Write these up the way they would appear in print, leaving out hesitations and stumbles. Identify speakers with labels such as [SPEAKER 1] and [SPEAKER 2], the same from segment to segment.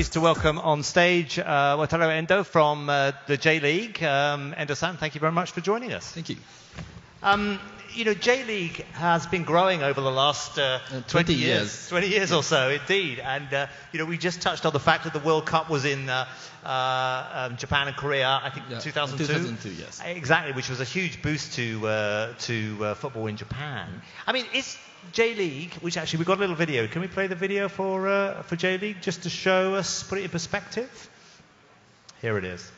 [SPEAKER 1] pleased to welcome on stage Wataru Endo from the J.League. Endo-san, thank you very much for joining us.
[SPEAKER 2] Thank you.
[SPEAKER 1] J.League has been growing over the last 20 years. 20 years or so, indeed. And, we just touched on the fact that the World Cup was in Japan and Korea, I think 2002.
[SPEAKER 2] 2002, yes.
[SPEAKER 1] Exactly, which was a huge boost to football in Japan. I mean, is J.League, which actually we've got a little video. Can we play the video for J.League just to show us, put it in perspective? Here it is.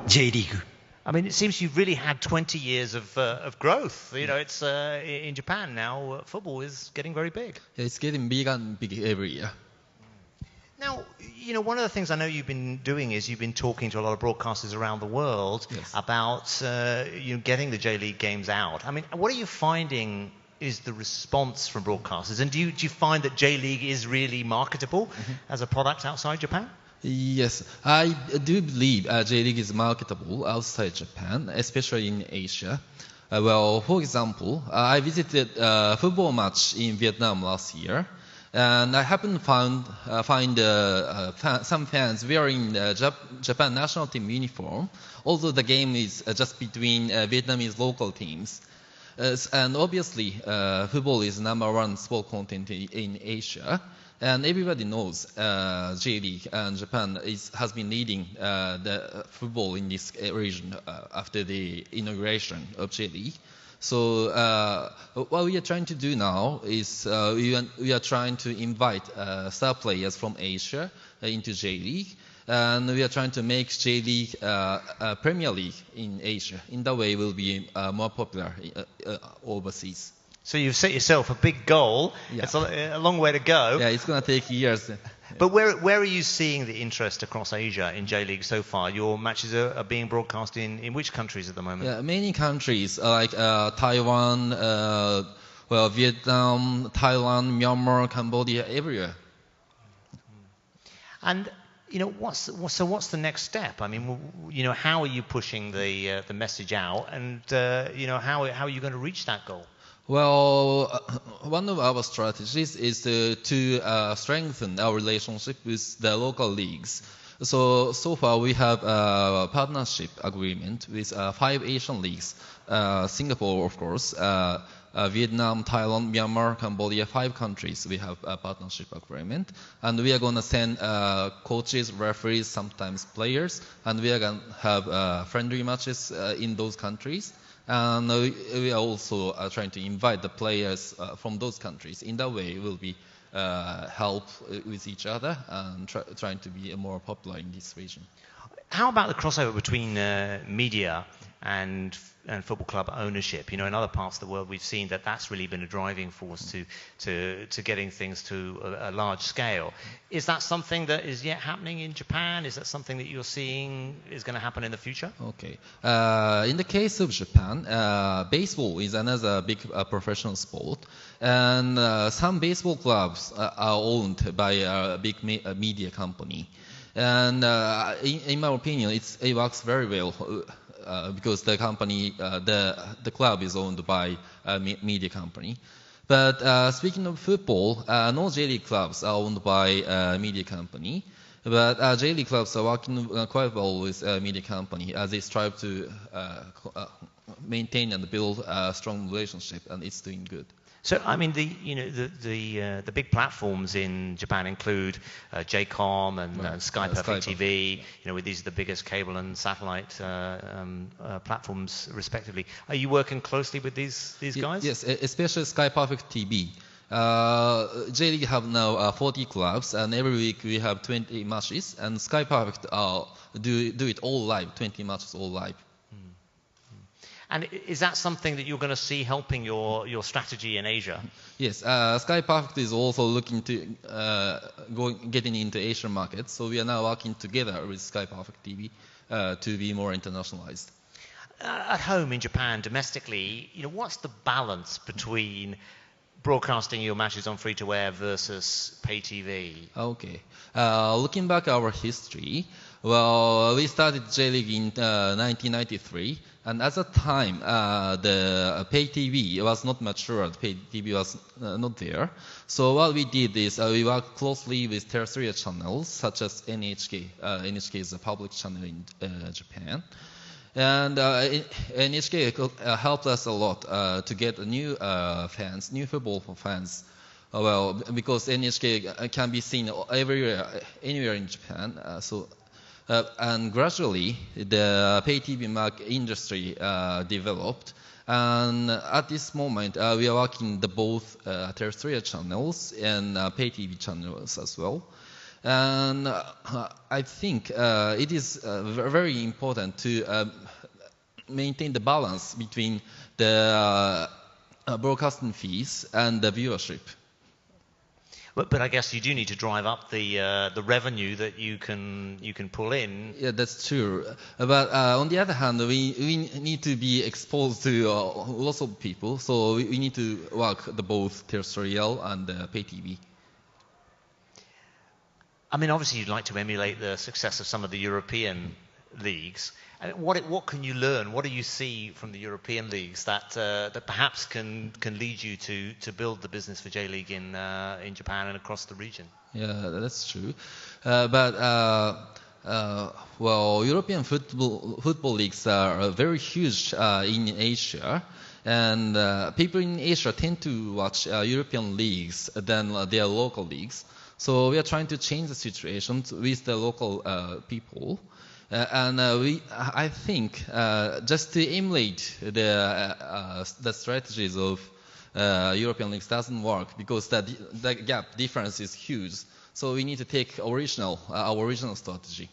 [SPEAKER 3] J-League.
[SPEAKER 1] I mean, it seems you've really had 20 years of growth. It's in Japan now. Football is getting very big.
[SPEAKER 2] Yeah, it's getting big and big every year.
[SPEAKER 1] Now, one of the things I know you've been doing is you've been talking to a lot of broadcasters around the world about getting the J-League games out. I mean, what are you finding is the response from broadcasters? And do you find that J-League is really marketable as a product outside Japan?
[SPEAKER 2] Yes, I do believe J-League is marketable outside Japan, especially in Asia. For example, I visited a football match in Vietnam last year, and I happened to find some fans wearing the Japan national team uniform, although the game is just between Vietnamese local teams. And obviously, football is #1 sport content in Asia. And everybody knows J-League and Japan has been leading the football in this region after the inauguration of J-League. So what we are trying to do now is we are trying to invite star players from Asia into J-League. And we are trying to make J-League a Premier League in Asia. In that way, it will be more popular overseas.
[SPEAKER 1] So you've set yourself a big goal.
[SPEAKER 2] Yeah.
[SPEAKER 1] It's a long way to go.
[SPEAKER 2] Yeah, it's going to take years.
[SPEAKER 1] But where are you seeing the interest across Asia in J-League so far? Your matches are being broadcast in which countries at the moment?
[SPEAKER 2] Yeah, many countries like Taiwan, Vietnam, Thailand, Myanmar, Cambodia, everywhere.
[SPEAKER 1] And what's the next step? I mean, how are you pushing the message out, and how are you going to reach that goal?
[SPEAKER 2] Well, one of our strategies is to strengthen our relationship with the local leagues. So far we have a partnership agreement with 5 Asian leagues, Singapore, of course, Vietnam, Thailand, Myanmar, Cambodia, 5 countries we have a partnership agreement. And we are going to send coaches, referees, sometimes players, and we are going to have friendly matches in those countries. And we are also trying to invite the players from those countries. In that way, we'll be help with each other and trying to be more popular in this region.
[SPEAKER 1] How about the crossover between media and football club ownership? In other parts of the world, we've seen that's really been a driving force to getting things to a large scale. Is that something that is yet happening in Japan? Is that something that you're seeing is going to happen in the future?
[SPEAKER 2] Okay. In the case of Japan, baseball is another big professional sport, and some baseball clubs are owned by a big media company. And in my opinion, it works very well. Because the company, the club is owned by a media company. But speaking of football, no J-League clubs are owned by a media company. But J-League clubs are working quite well with a media company as they strive to maintain and build a strong relationship, and it's doing good.
[SPEAKER 1] So, I mean, the big platforms in Japan include JCOM and Sky Perfect TV. These are the biggest cable and satellite platforms, respectively. Are you working closely with these guys?
[SPEAKER 2] Yes, especially Sky Perfect TV. J-League have now 40 clubs, and every week we have 20 matches. And Sky Perfect do it all live, 20 matches all live.
[SPEAKER 1] And is that something that you're going to see helping your strategy in Asia?
[SPEAKER 2] Yes, Sky Perfect is also looking to getting into Asian markets. So we are now working together with Sky Perfect TV to be more internationalized.
[SPEAKER 1] At home in Japan, domestically, what's the balance between broadcasting your matches on free-to-air versus pay TV?
[SPEAKER 2] Okay. Looking back our history, well, we started J-League in 1993, and at that time, the pay TV was not mature. Pay TV was not there. So what we did is we worked closely with terrestrial channels such as NHK. NHK is a public channel in Japan. And NHK helped us a lot to get new fans, new football fans. Well, because NHK can be seen everywhere, anywhere in Japan. And gradually, the pay TV industry developed. And at this moment, we are working both terrestrial channels and pay TV channels as well. And I think it is very important to maintain the balance between the broadcasting fees and the viewership.
[SPEAKER 1] But I guess you do need to drive up the revenue that you can pull in.
[SPEAKER 2] Yeah, that's true. But on the other hand, we need to be exposed to lots of people, so we need to work both terrestrial and pay TV.
[SPEAKER 1] I mean, obviously you'd like to emulate the success of some of the European leagues. What can you learn? What do you see from the European leagues that perhaps can lead you to build the business for J-League in Japan and across the region?
[SPEAKER 2] Yeah, that's true. Well, European football leagues are very huge in Asia. And people in Asia tend to watch European leagues than their local leagues. So we are trying to change the situation with the local people. I think just to emulate the strategies of European leagues doesn't work because the gap difference is huge. So we need to take our original strategy.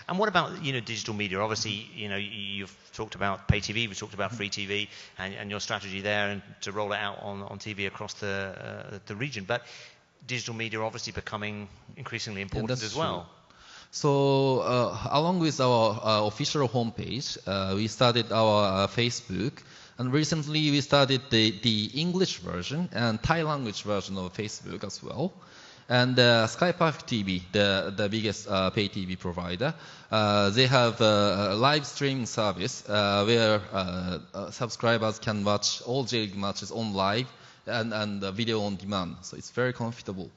[SPEAKER 1] And what about digital media? Obviously, you've talked about pay TV, we've talked about free TV, and your strategy there, and to roll it out on TV across the region. But digital media obviously becoming increasingly important as well.
[SPEAKER 2] True. So along with our official homepage, we started our Facebook, and recently we started the English version and Thai language version of Facebook as well. And Sky Perfect TV, the biggest pay TV provider, they have a live streaming service where subscribers can watch all J-League matches on live and video on demand. So it's very comfortable.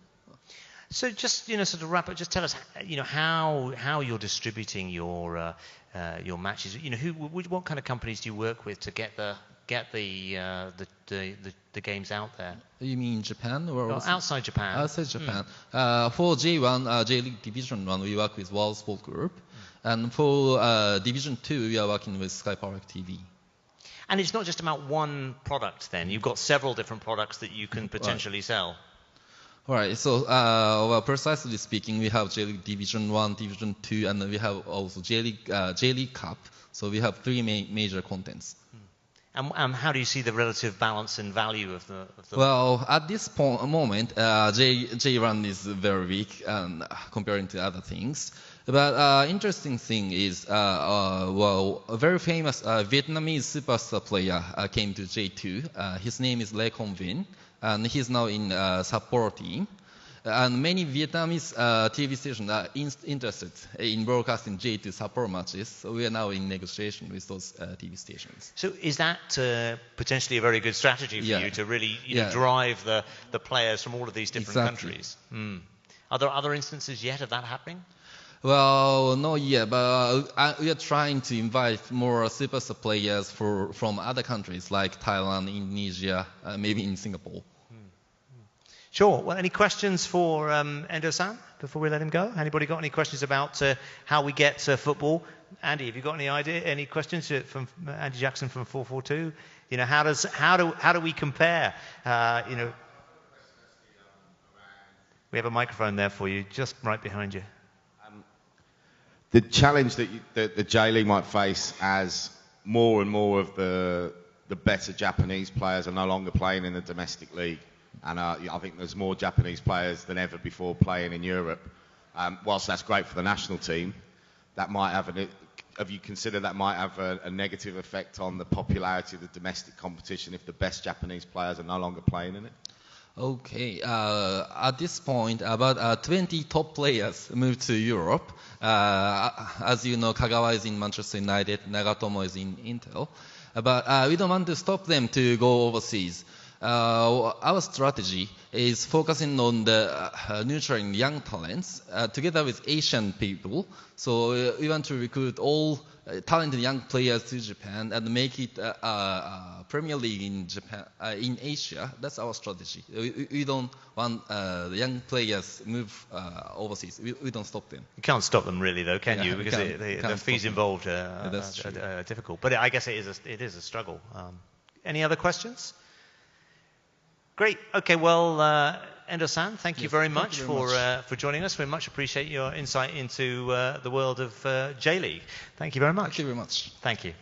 [SPEAKER 1] So just sort of wrap up. Just tell us how you're distributing your matches. What kind of companies do you work with to get the games out there?
[SPEAKER 2] You mean Japan or
[SPEAKER 1] outside Japan?
[SPEAKER 2] Outside Japan. For J1, J-League Division 1, we work with World Sport Group, and for Division 2, we are working with Sky Perfect TV.
[SPEAKER 1] And it's not just about one product. Then you've got several different products that you can potentially sell.
[SPEAKER 2] All right. So, well, precisely speaking, we have J-League Division 1, Division 2, and we have also J-League Cup. So we have three major contents.
[SPEAKER 1] And how do you see the relative balance and value of the?
[SPEAKER 2] Well, at this moment, J1 is very weak comparing to other things. But interesting thing is, well, a very famous Vietnamese superstar player came to J2. His name is Lê Công Vinh, and he's now in Sapporo team. And many Vietnamese TV stations are interested in broadcasting J2 Sapporo matches. So we are now in negotiation with those TV stations.
[SPEAKER 1] So is that potentially a very good strategy for you to really drive the players from all of these different countries? Are there other instances yet of that happening?
[SPEAKER 2] Well, not yet, but we are trying to invite more superstar players from other countries like Thailand, Indonesia, maybe in Singapore.
[SPEAKER 1] Sure. Well, any questions for Endo-san before we let him go? Anybody got any questions about how we get football? Andy, have you got any questions from Andy Jackson from 442? How do we compare? We have a microphone there for you, just right behind you.
[SPEAKER 3] The challenge that the J-League might face as more and more of the better Japanese players are no longer playing in the domestic league. And I think there's more Japanese players than ever before playing in Europe. Whilst that's great for the national team, that might have you considered that might have a negative effect on the popularity of the domestic competition if the best Japanese players are no longer playing in it?
[SPEAKER 2] Okay, at this point, about 20 top players moved to Europe. As you know, Kagawa is in Manchester United, Nagatomo is in Intel. But we don't want to stop them to go overseas. Our strategy is focusing on the nurturing young talents together with Asian people. So we want to recruit all talented young players to Japan and make it a Premier League in Japan, in Asia. That's our strategy. We don't want the young players move overseas. We don't stop them.
[SPEAKER 1] You can't stop them really, though, can you? Because the fees involved are difficult. But I guess it is a struggle. Any other questions? Great. Okay. Well, Endo-san, thank you very much for joining us. We much appreciate your insight into the world of J.League. Thank you very much.
[SPEAKER 2] Thank you very much.
[SPEAKER 1] Thank you.